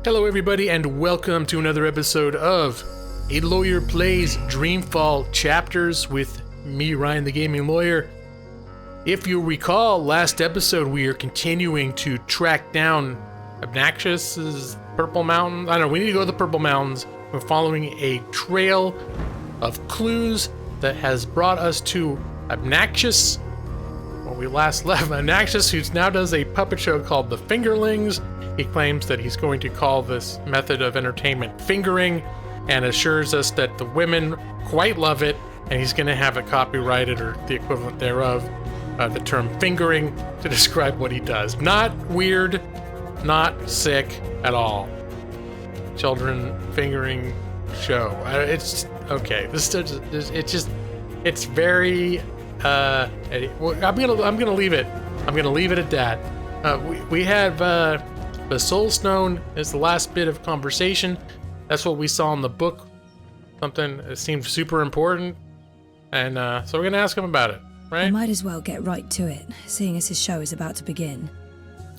Hello everybody and welcome to another episode of A Lawyer Plays Dreamfall Chapters with me, Ryan the Gaming Lawyer. If you recall, last episode we are continuing to track down Obnoxious's Purple Mountains. I don't know, we need to go to the Purple Mountains. We're following a trail of clues that has brought us to Obnoxious. When we last left Obnoxious, who now does a puppet show called The Fingerlings. He claims that he's going to call this method of entertainment fingering and assures us that the women quite love it, and he's going to have it copyrighted or the equivalent thereof, the term fingering, to describe what he does. Not weird, not sick at all. Children fingering show. It's okay. It's very. I'm gonna leave it. I'm gonna leave it at that. We have the Soul Stone is the last bit of conversation. That's what we saw in the book. Something that seemed super important, and so we're gonna ask him about it. Right? I might as well get right to it, seeing as his show is about to begin.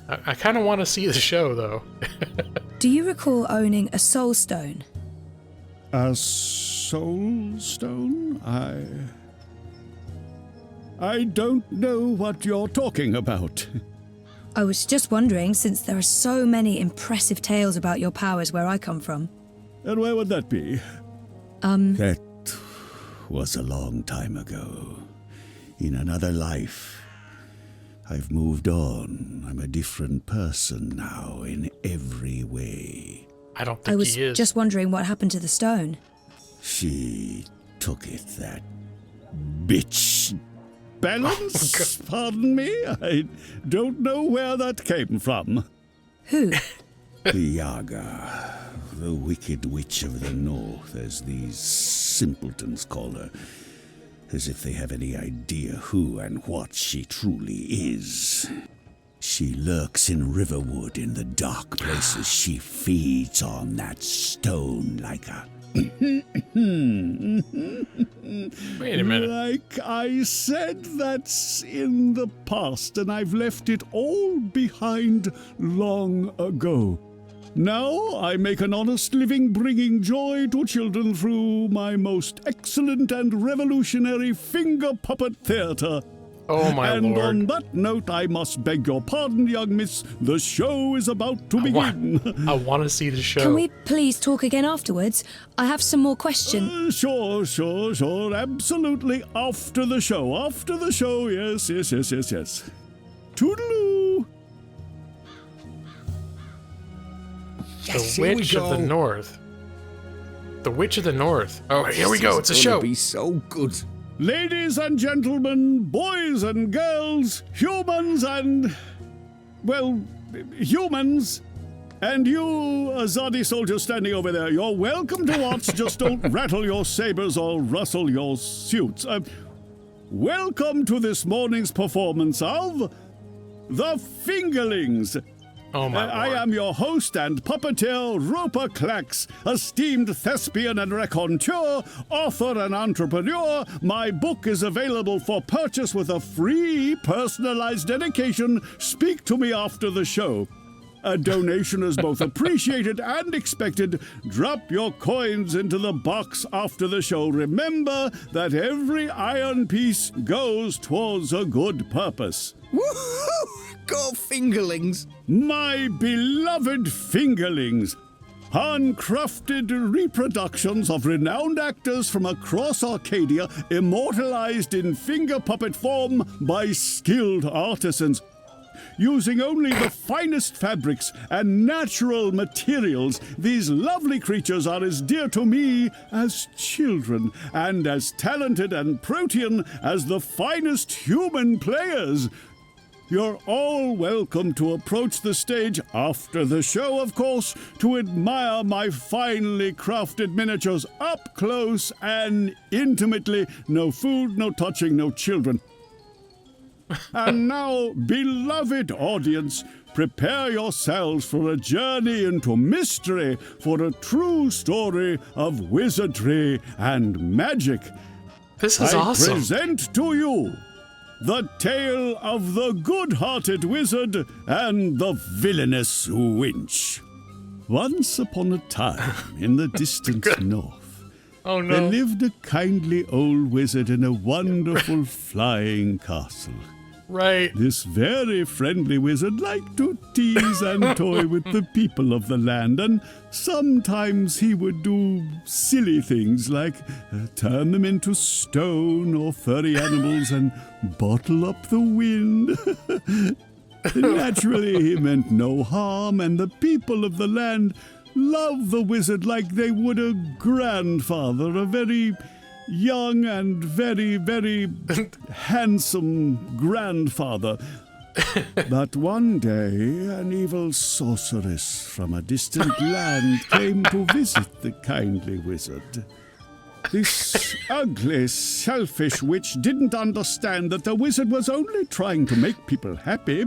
I kind of want to see the show, though. Do you recall owning a Soul Stone? A Soul Stone? I don't know what you're talking about. I was just wondering, since there are so many impressive tales about your powers where I come from. And where would that be? That was a long time ago. In another life. I've moved on. I'm a different person now in every way. I don't think I was he is. just wondering what happened to the stone. She took it, that bitch. Balance? Pardon me? I don't know where that came from. Who? The Yaga, the wicked witch of the north, as these simpletons call her. As if they have any idea who and what she truly is. She lurks in Riverwood in the dark places. She feeds on that stone like a... Wait a minute. Like I said, that's in the past, and I've left it all behind long ago. Now I make an honest living bringing joy to children through my most excellent and revolutionary finger puppet theater. Oh my and lord. On that note, I must beg your pardon, young miss. The show is about to begin. I want to see the show. Can we please talk again afterwards? I have some more questions. Sure. Absolutely. After the show. Yes. Toodaloo. Yes, the Witch of the North. The Witch of the North. Oh, here we go. It's a show. Be so good. Ladies and gentlemen, boys and girls, humans and... well, humans. And you, Azadi soldier standing over there, you're welcome to watch. Just don't rattle your sabers or rustle your suits. Welcome to this morning's performance of... The Fingerlings. Oh my lord. I am your host and puppeteer, Roper Clax, esteemed thespian and raconteur, author and entrepreneur. My book is available for purchase with a free personalized dedication. Speak to me after the show. A donation is both appreciated and expected. Drop your coins into the box after the show. Remember that every iron piece goes towards a good purpose. Woohoo! Go Fingerlings! My beloved Fingerlings! Handcrafted reproductions of renowned actors from across Arcadia, immortalized in finger puppet form by skilled artisans. Using only the finest fabrics and natural materials, these lovely creatures are as dear to me as children, and as talented and protean as the finest human players. You're all welcome to approach the stage after the show, of course, to admire my finely crafted miniatures up close and intimately. No food, no touching, no children. And now, beloved audience, prepare yourselves for a journey into mystery, for a true story of wizardry and magic. This is awesome. I present to you the tale of the good-hearted wizard and the villainous winch. Once upon a time, in the distant north, Oh there no. lived a kindly old wizard in a wonderful flying castle. Right. This very friendly wizard liked to tease and toy with the people of the land, and sometimes he would do silly things like turn them into stone or furry animals and bottle up the wind. Naturally, he meant no harm, and the people of the land loved the wizard like they would a grandfather, a very young and very, very handsome grandfather. But one day, an evil sorceress from a distant land came to visit the kindly wizard. This ugly, selfish witch didn't understand that the wizard was only trying to make people happy.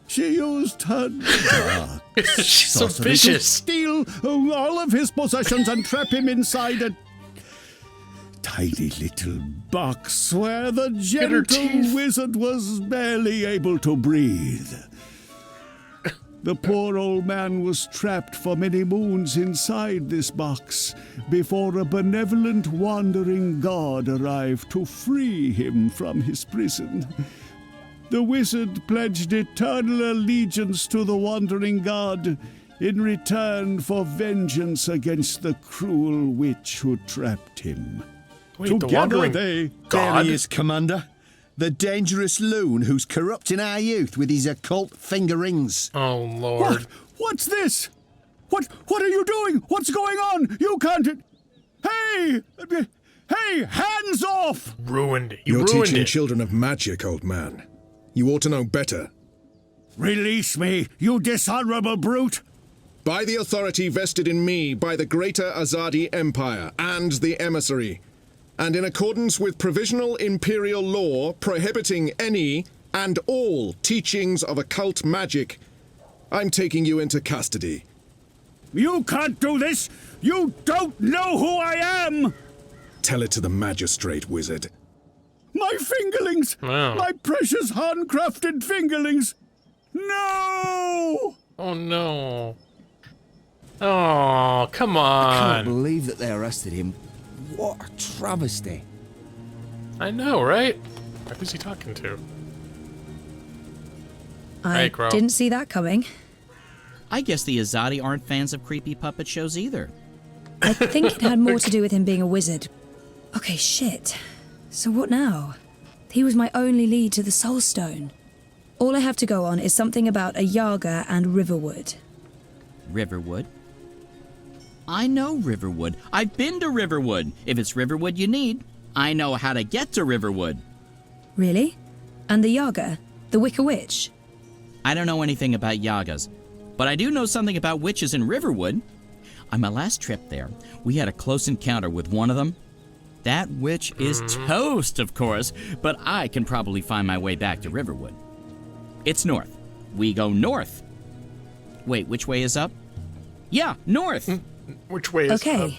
She used her dark She's so sorcery to vicious. steal all of his possessions and trap him inside a tiny little box where the her gentle teeth. wizard was barely able to breathe. The poor old man was trapped for many moons inside this box before a benevolent wandering god arrived to free him from his prison. The wizard pledged eternal allegiance to the wandering god in return for vengeance against the cruel witch who trapped him. Wait, the Together wandering they... There god? he is, Commander. The dangerous loon who's corrupting our youth with his occult finger rings. Oh lord. What's this? What are you doing? What's going on? You can't... Hey! Hey, hands off! Ruined it. You You're ruined teaching it. children of magic, old man. You ought to know better. Release me, you dishonorable brute! By the authority vested in me by the Greater Azadi Empire and the Emissary, and in accordance with provisional imperial law prohibiting any and all teachings of occult magic, I'm taking you into custody. You can't do this! You don't know who I am! Tell it to the magistrate, wizard. My fingerlings! Wow. My precious handcrafted fingerlings! No! Oh no. Oh, come Can't on. believe that they arrested him. What a travesty. I know, right? Who's he talking to? I Hey, Crow. didn't see that coming. I guess the Azadi aren't fans of creepy puppet shows either. I think it had more to do with him being a wizard. Okay, shit. So what now? He was my only lead to the Soul Stone. All I have to go on is something about a Yaga and Riverwood. Riverwood? I know Riverwood. I've been to Riverwood. If it's Riverwood you need, I know how to get to Riverwood. Really? And the Yaga? The Wicker Witch? I don't know anything about Yagas, but I do know something about witches in Riverwood. On my last trip there, we had a close encounter with one of them. That witch is toast, of course, but I can probably find my way back to Riverwood. It's north. We go north. Wait, which way is up? Yeah, north. Which way is Okay.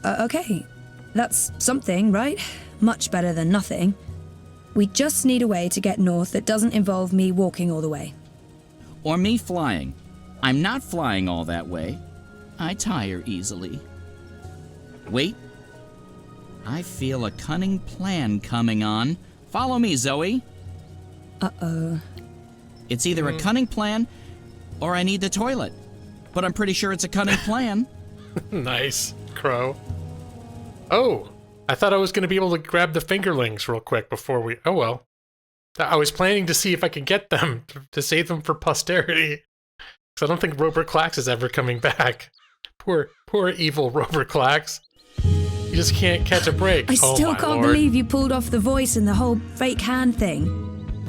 Okay. That's something, right? Much better than nothing. We just need a way to get north that doesn't involve me walking all the way. Or me flying. I'm not flying all that way. I tire easily. Wait. I feel a cunning plan coming on. Follow me, Zoe. Uh-oh. It's either a cunning plan or I need the toilet. But I'm pretty sure it's a cunning plan. Nice, Crow. Oh, I thought I was going to be able to grab the fingerlings real quick before we... Oh, well. I was planning to see if I could get them, to save them for posterity. Because I don't think Robert Clax is ever coming back. Poor evil Robert Clax. You just can't catch a break. I Oh, still my can't Lord. believe you pulled off the voice and the whole fake hand thing.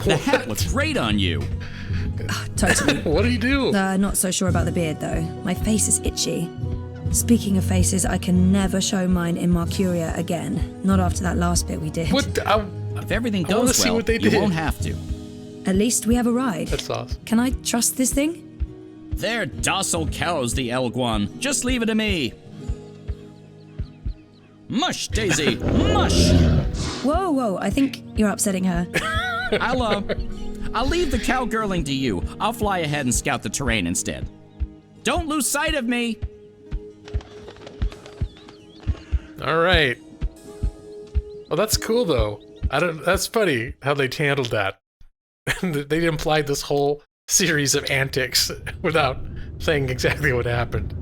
The hat looks great on you. Totally. What do you do? Not so sure about the beard, though. My face is itchy. Speaking of faces, I can never show mine in Marcuria again. Not after that last bit we did. What? If everything I wanna goes see well, what they you did. won't have to. At least we have a ride. That's awesome. Can I trust this thing? They're docile cows, the Elguan. Just leave it to me. Mush, Daisy, mush! Whoa, I think you're upsetting her. I'll leave the cowgirling to you. I'll fly ahead and scout the terrain instead. Don't lose sight of me! All right. Well, that's cool though. That's funny how they handled that. They implied this whole series of antics without saying exactly what happened.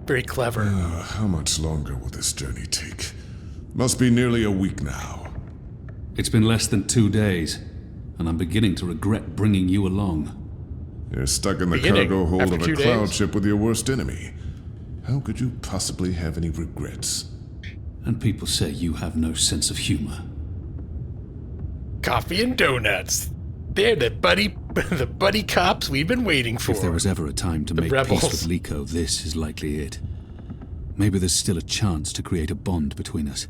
Very clever. How much longer will this journey take? Must be nearly a week now. It's been less than 2 days, and I'm beginning to regret bringing you along. You're stuck in the Beginning, cargo hold after of a 2 cloud days. ship with your worst enemy. How could you possibly have any regrets? And people say you have no sense of humor. Coffee and donuts. They're the buddy cops we've been waiting for. If there was ever a time to make rebels. peace with Liko, this is likely it. Maybe there's still a chance to create a bond between us.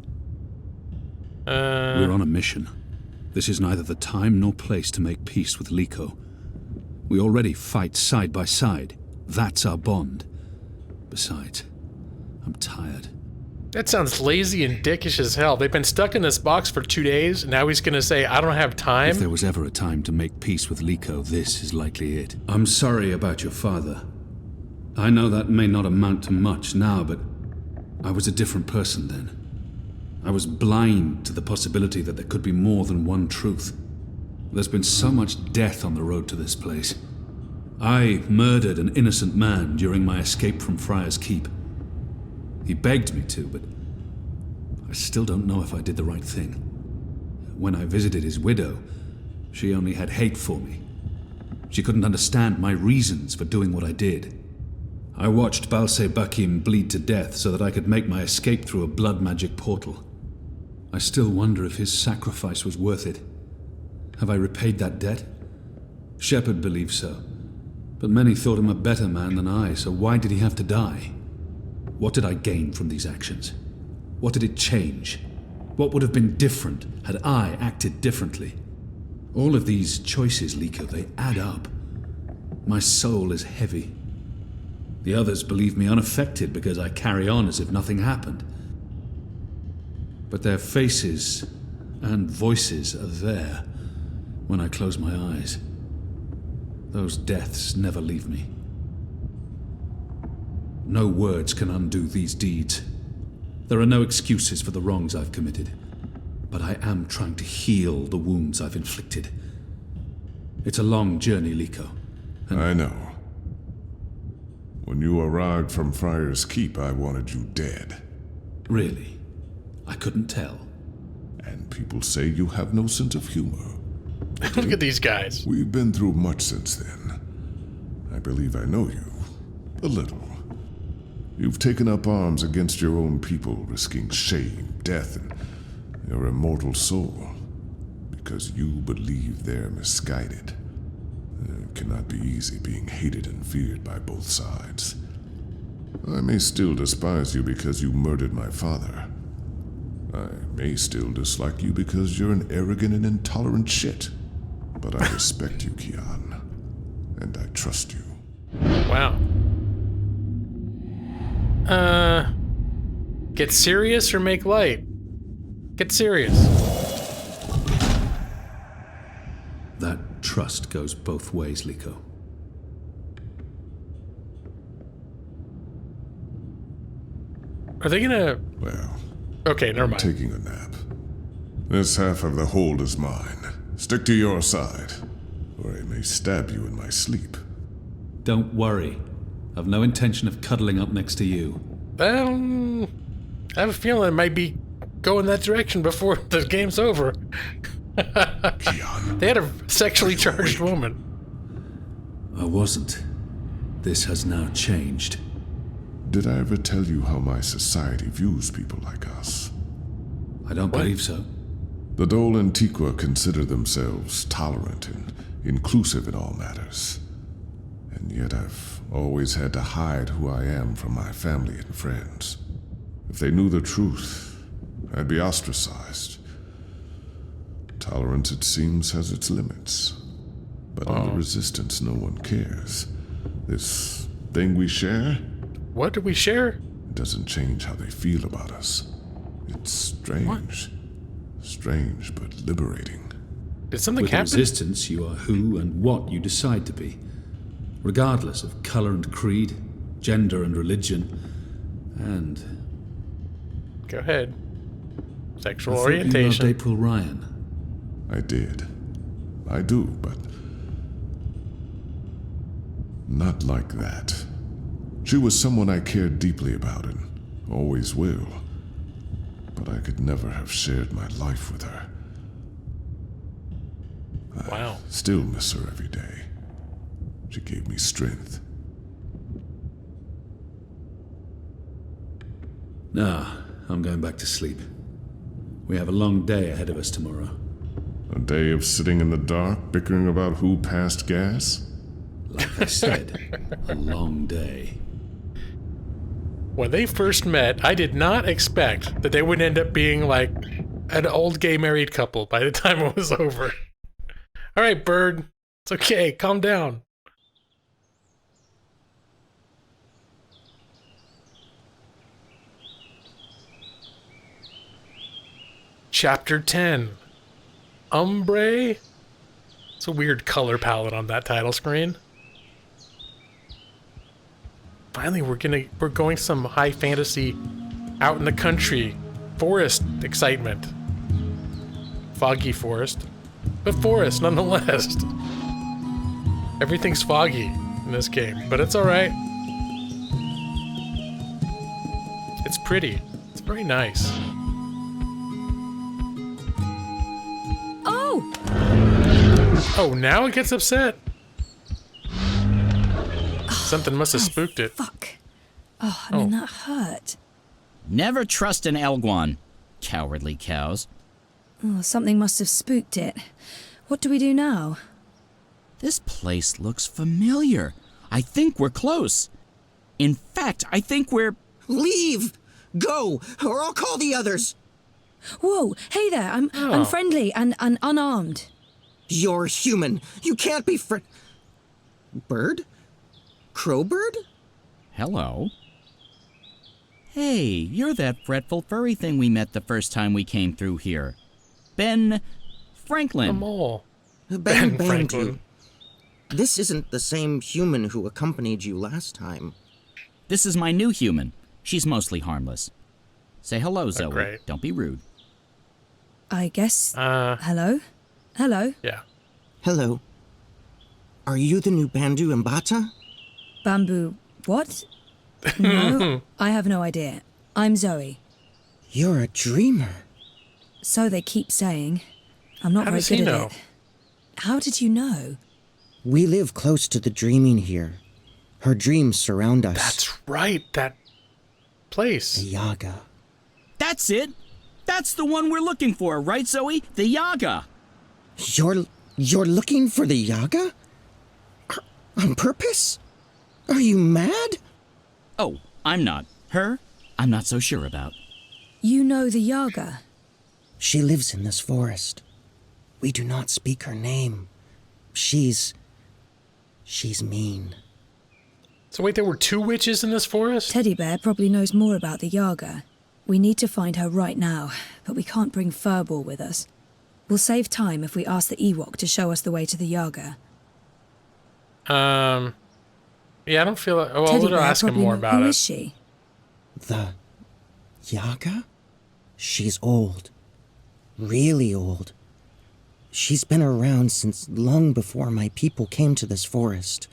We're on a mission. This is neither the time nor place to make peace with Liko. We already fight side by side. That's our bond. Besides, I'm tired. That sounds lazy and dickish as hell. They've been stuck in this box for 2 days, and now he's gonna say, I don't have time? If there was ever a time to make peace with Liko, this is likely it. I'm sorry about your father. I know that may not amount to much now, but I was a different person then. I was blind to the possibility that there could be more than one truth. There's been so much death on the road to this place. I murdered an innocent man during my escape from Friar's Keep. He begged me to, but I still don't know if I did the right thing. When I visited his widow, she only had hate for me. She couldn't understand my reasons for doing what I did. I watched Balse Bakim bleed to death so that I could make my escape through a blood magic portal. I still wonder if his sacrifice was worth it. Have I repaid that debt? Shepard believes so, but many thought him a better man than I, so why did he have to die? What did I gain from these actions? What did it change? What would have been different had I acted differently? All of these choices, Liko, they add up. My soul is heavy. The others believe me unaffected because I carry on as if nothing happened. But their faces and voices are there when I close my eyes. Those deaths never leave me. No words can undo these deeds. There are no excuses for the wrongs I've committed, but I am trying to heal the wounds I've inflicted. It's a long journey, Liko. I know. When you arrived from Friar's Keep, I wanted you dead. Really? I couldn't tell. And people say you have no sense of humor. Look at these guys. We've been through much since then. I believe I know you. A little. You've taken up arms against your own people, risking shame, death, and your immortal soul. Because you believe they're misguided. It cannot be easy being hated and feared by both sides. I may still despise you because you murdered my father. I may still dislike you because you're an arrogant and intolerant shit. But I respect you, Kian. And I trust you. Wow. Get serious or make light? Get serious. That trust goes both ways, Liko. Are they gonna... Well, Okay, never mind. taking a nap. This half of the hold is mine. Stick to your side, or I may stab you in my sleep. Don't worry. I've no intention of cuddling up next to you. I have a feeling it might be going that direction before the game's over. Kian. They had a sexually charged woman. I wasn't. This has now changed. Did I ever tell you how my society views people like us? I don't believe so. The Dole Antiqua consider themselves tolerant and inclusive in all matters. And yet I've always had to hide who I am from my family and friends. If they knew the truth, I'd be ostracized. Tolerance, it seems, has its limits. But in the Resistance, no one cares. This thing we share What did we share? doesn't change how they feel about us. It's strange. Strange, but liberating. Did something With the happen? Resistance, you are who and what you decide to be. regardless of color and creed, gender and religion, and... Go ahead. Sexual I thought you loved orientation. April Ryan. I did. I do, but not like that. She was someone I cared deeply about and always will. But I could never have shared my life with her. Wow. Still miss her every day. She gave me strength. Nah, I'm going back to sleep. We have a long day ahead of us tomorrow. A day of sitting in the dark, bickering about who passed gas? Like I said, a long day. When they first met, I did not expect that they would end up being like an old gay married couple by the time it was over. All right, Bird. It's okay. Calm down. Chapter 10. Umbre? It's a weird color palette on that title screen. Finally, we're going some high fantasy, out in the country, forest excitement. Foggy forest, but forest nonetheless. Everything's foggy in this game, but it's all right. It's pretty. It's very nice. Oh! Oh, now it gets upset. Something must have spooked it. Fuck. Oh, I mean, that hurt. Never trust an Elguan. Cowardly cows. Oh, something must have spooked it. What do we do now? This place looks familiar. I think we're close. In fact, I think we're... Leave! Go, or I'll call the others! Whoa, hey there, I'm friendly and unarmed. You're human. You can't be Bird? Crowbird? Hello. Hey, you're that fretful furry thing we met the first time we came through here. Ben Franklin. The mole. Ben banned Franklin. you. This isn't the same human who accompanied you last time. This is my new human. She's mostly harmless. Say hello, Zoe. great. Don't be rude. I guess. Hello? Hello? Yeah. Hello. Are you the new Bandu Mbata? Bamboo. What? No, I have no idea. I'm Zoe. You're a dreamer. So they keep saying. I'm not How very does he good at know? it. How did you know? We live close to the dreaming here. Her dreams surround us. That's right. That The place. Yaga. That's it. That's the one we're looking for, right, Zoe? The Yaga. You're looking for the Yaga? On purpose? Are you mad? Oh, I'm not. Her, I'm not so sure about. You know the Yaga? She lives in this forest. We do not speak her name. She's mean. So wait, there were two witches in this forest? Teddy Bear probably knows more about the Yaga. We need to find her right now, but we can't bring Furball with us. We'll save time if we ask the Ewok to show us the way to the Yaga. Yeah, I don't feel like... Well, Teddy we'll Bear ask him probably more kn- about Who it. is she? The Yaga? She's old. Really old. She's been around since long before my people came to this forest.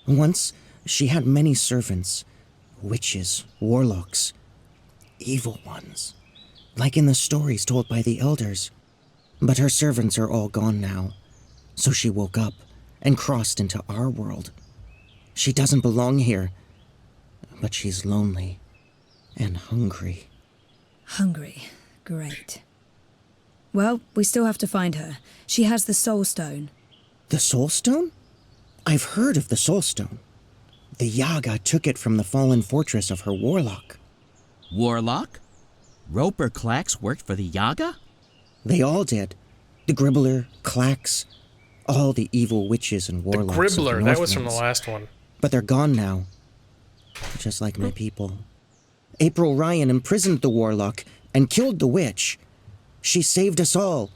Once, she had many servants. Witches, warlocks, evil ones. Like in the stories told by the elders. But her servants are all gone now. So she woke up and crossed into our world. She doesn't belong here. But she's lonely and hungry. Hungry. Great. Well, we still have to find her. She has the Soul Stone. The Soul Stone? I've heard of the Soul Stone. The Yaga took it from the fallen fortress of her warlock. Warlock? Roper Clax worked for the Yaga? They all did. The Gribbler, Clax, all the evil witches and The warlocks. Gribbler, of the that was from the Northlands. last one. But they're gone now. Just like my people. April Ryan imprisoned the warlock and killed the witch. She saved us all.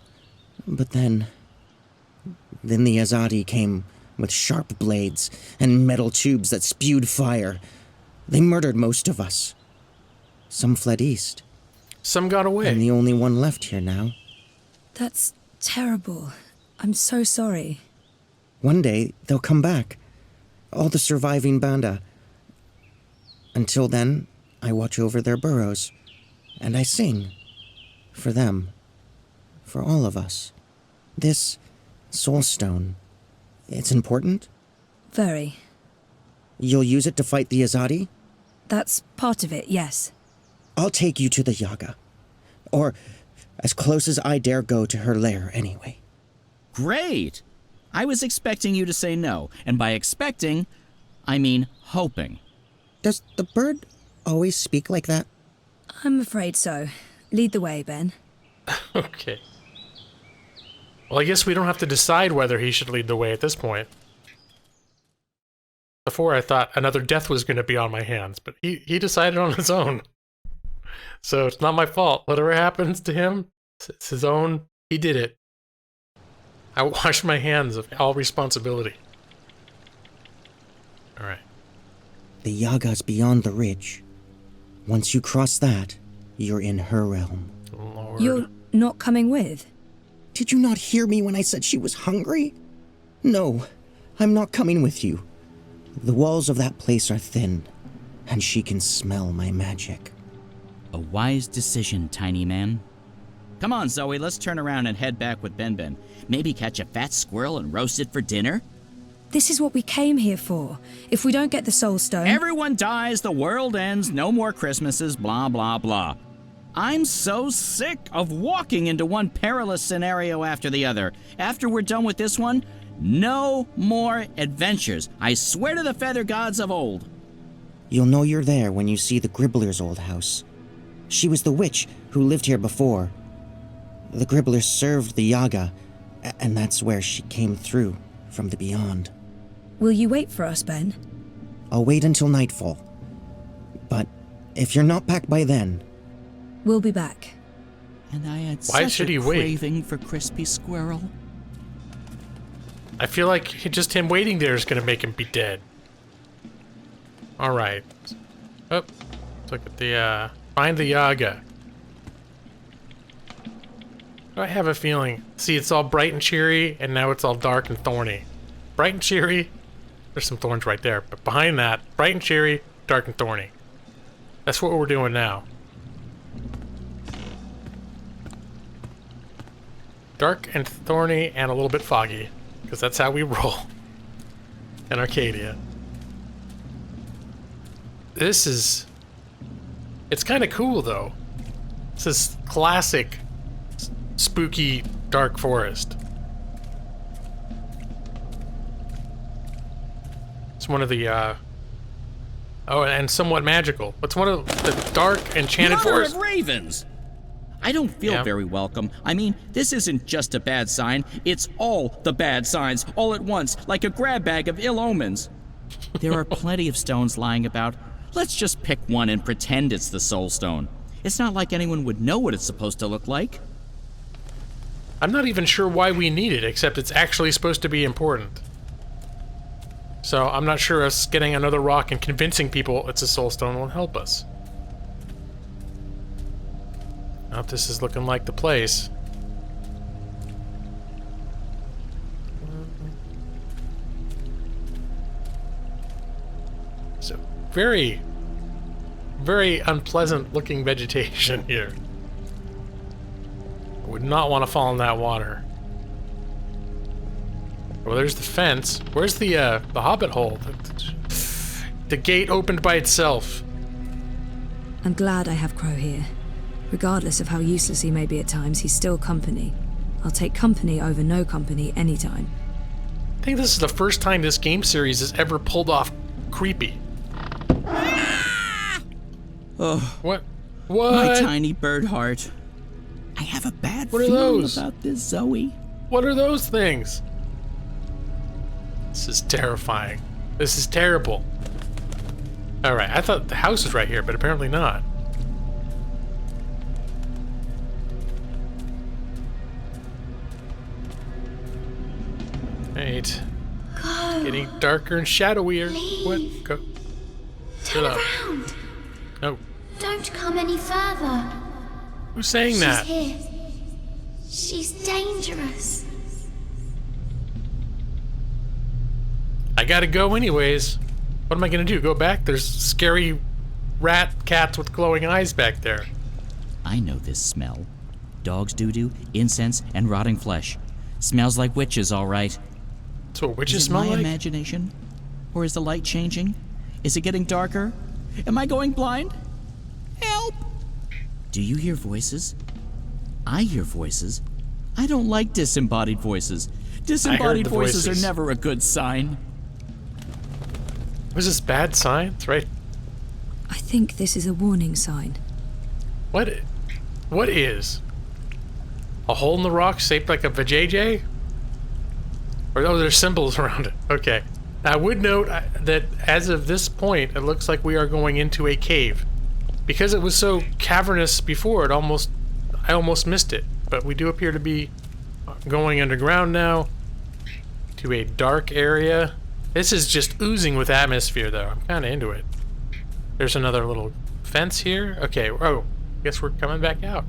But then the Azadi came with sharp blades and metal tubes that spewed fire. They murdered most of us. Some fled east. Some got away. I'm the only one left here now. That's terrible. I'm so sorry. One day, they'll come back. All the surviving Banda. Until then, I watch over their burrows. And I sing. For them. For all of us. This soulstone. It's important? Very. You'll use it to fight the Azadi? That's part of it, yes. I'll take you to the Yaga. Or as close as I dare go to her lair, anyway. Great! I was expecting you to say no, and by expecting, I mean hoping. Does the bird always speak like that? I'm afraid so. Lead the way, Ben. Okay. Well, I guess we don't have to decide whether he should lead the way at this point. Before I thought another death was going to be on my hands, but he decided on his own. So it's not my fault. Whatever happens to him, it's his own. He did it. I wash my hands of all responsibility. All right. The Yaga's beyond the ridge. Once you cross that, you're in her realm. Lord. You're not coming with? Did you not hear me when I said she was hungry? No, I'm not coming with you. The walls of that place are thin, and she can smell my magic. A wise decision, tiny man. Come on, Zoe, let's turn around and head back with Ben. Maybe catch a fat squirrel and roast it for dinner? This is what we came here for. If we don't get the Soul Stone... Everyone dies, the world ends, no more Christmases, blah, blah, blah. I'm so sick of walking into one perilous scenario after the other. After we're done with this one, no more adventures. I swear to the feather gods of old. You'll know you're there when you see the Gribbler's old house. She was the witch who lived here before. The Gribbler served the Yaga, and that's where she came through from the beyond. Will you wait for us, Ben? I'll wait until nightfall. But if you're not back by then... We'll be back. And I had Why such should a he wait? craving for crispy squirrel. I feel like just him waiting there is going to make him be dead. All right. Oh, look at the, find the Yaga. I have a feeling. See, it's all bright and cheery, and now it's all dark and thorny. Bright and cheery. There's some thorns right there, but behind that, bright and cheery, dark and thorny. That's what we're doing now. Dark and thorny and a little bit foggy, because that's how we roll in Arcadia. This is... It's kind of cool, though. This is classic spooky dark forest. It's one of the, oh, and somewhat magical. It's one of the dark enchanted Mother forests. of ravens! I don't feel very welcome. I mean, this isn't just a bad sign. It's all the bad signs, all at once, like a grab bag of ill omens. There are plenty of stones lying about. Let's just pick one and pretend it's the Soul Stone. It's not like anyone would know what it's supposed to look like. I'm not even sure why we need it, except it's actually supposed to be important. So I'm not sure us getting another rock and convincing people it's a Soul Stone will help us. Now this is looking like the place. So very, very unpleasant looking vegetation here. I would not want to fall in that water. Well, there's the fence. Where's the hobbit hole? The gate opened by itself. I'm glad I have Crow here. Regardless of how useless he may be at times, he's still company. I'll take company over no company anytime. I think this is the first time this game series has ever pulled off creepy. Oh, What? What? my tiny bird heart. I have a bad What are feeling those? about this, Zoe. What are those things? This is terrifying. This is terrible. Alright, I thought the house was right here, but apparently not. Right. It's getting darker and shadowier. Please. What? Go. Turn Shut up. around. No. Don't come any further. Who's saying that? She's here. She's dangerous. I gotta go anyways. What am I gonna do? Go back? There's scary rat cats with glowing eyes back there. I know this smell. Dog's doo-doo, incense, and rotting flesh. Smells like witches, all right. That's what witches Is it smell my like? imagination? Or is the light changing? Is it getting darker? Am I going blind? Help! Do you hear voices? I hear voices. I don't like disembodied voices. Disembodied the voices voices. are never a good sign. Was this bad signs, right? I think this is a warning sign. What is? A hole in the rock shaped like a vajayjay? Or oh, there's symbols around it. Okay. I would note that as of this point, it looks like we are going into a cave. Because it was so cavernous before, I almost missed it. But we do appear to be going underground now to a dark area. This is just oozing with atmosphere, though. I'm kind of into it. There's another little fence here. Okay, oh, guess we're coming back out.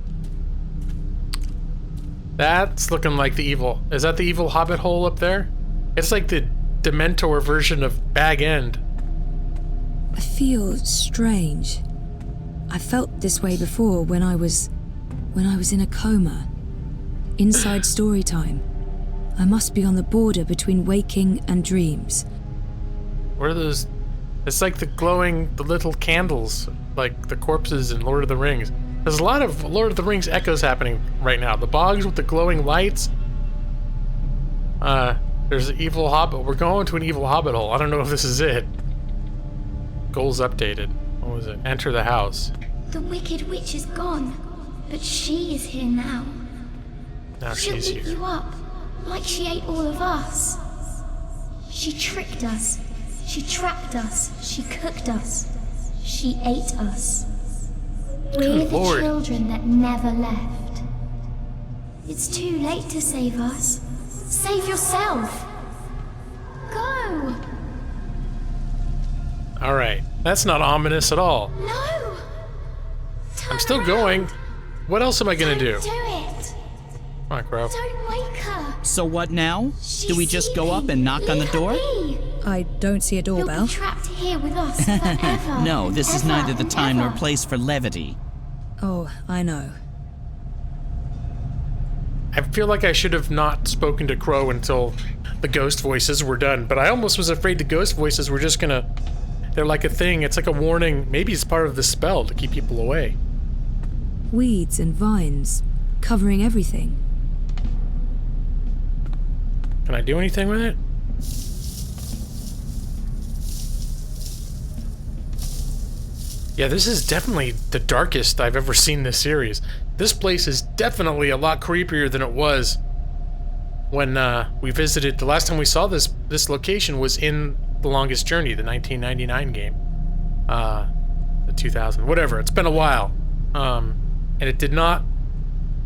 That's looking like the evil. Is that the evil hobbit hole up there? It's like the Dementor version of Bag End. I feel strange. I felt this way before when I was in a coma. Inside story time. I must be on the border between waking and dreams. What are those? It's like the little candles, like the corpses in Lord of the Rings. There's a lot of Lord of the Rings echoes happening right now. The bogs with the glowing lights. There's an evil hobbit. We're going to an evil hobbit hole. I don't know if this is it. Goals updated. What was it? Enter the house. The wicked witch is gone, but she is here now. Now She'll she's eat here. you up, like she ate all of us. She tricked us. She trapped us. She cooked us. She ate us. We're the Lord. children that never left. It's too late to save us. Save yourself. Go. All right. That's not ominous at all. No. I'm still going. What else am I gonna do? Don't do it. Come on, Crow. Don't wake her. So what now? She's Do we just go up sleeping. and knock on the Leave her door? be. I don't see a You'll doorbell. be trapped here with us forever. No, this is and neither the ever time and nor ever. place for levity. Oh, I know. I feel like I should have not spoken to Crow until the ghost voices were done, but I almost was afraid the ghost voices were just gonna... They're like a thing, it's like a warning. Maybe it's part of the spell to keep people away. Weeds and vines, covering everything. Can I do anything with it? Yeah, this is definitely the darkest I've ever seen this series. This place is definitely a lot creepier than it was when we visited. The last time we saw this location was in The Longest Journey, the 1999 game. The 2000, whatever. It's been a while. And it did not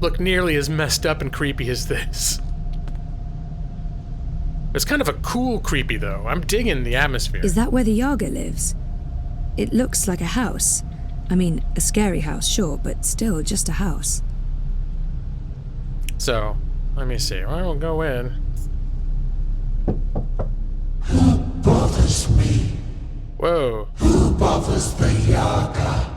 look nearly as messed up and creepy as this. It's kind of a cool creepy, though. I'm digging the atmosphere. Is that where the Yaga lives? It looks like a house. I mean, a scary house, sure, but still just a house. So, let me see. I will go in. Who bothers me? Whoa. Who bothers the Yaga?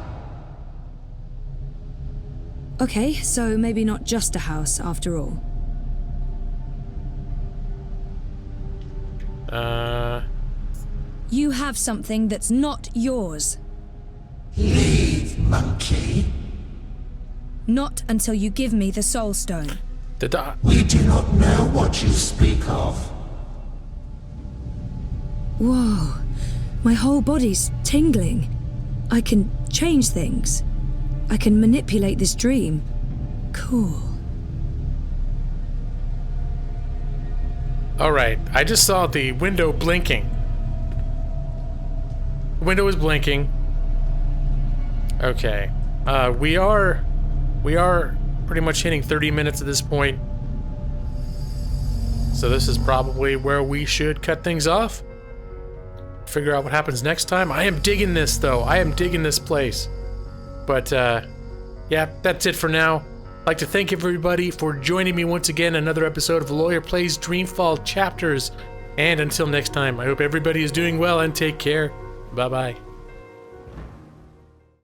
Okay, so maybe not just a house after all. You have something that's not yours. Leave, monkey. Not until you give me the Soul Stone. We do not know what you speak of. Whoa, my whole body's tingling. I can change things. I can manipulate this dream. Cool. Alright, I just saw the window blinking. The window is blinking. Okay. We are pretty much hitting 30 minutes at this point. So this is probably where we should cut things off. Figure out what happens next time. I am digging this, though. I am digging this place. But, yeah, that's it for now. I'd like to thank everybody for joining me once again in another episode of Lawyer Plays Dreamfall Chapters. And until next time, I hope everybody is doing well and take care. Bye-bye.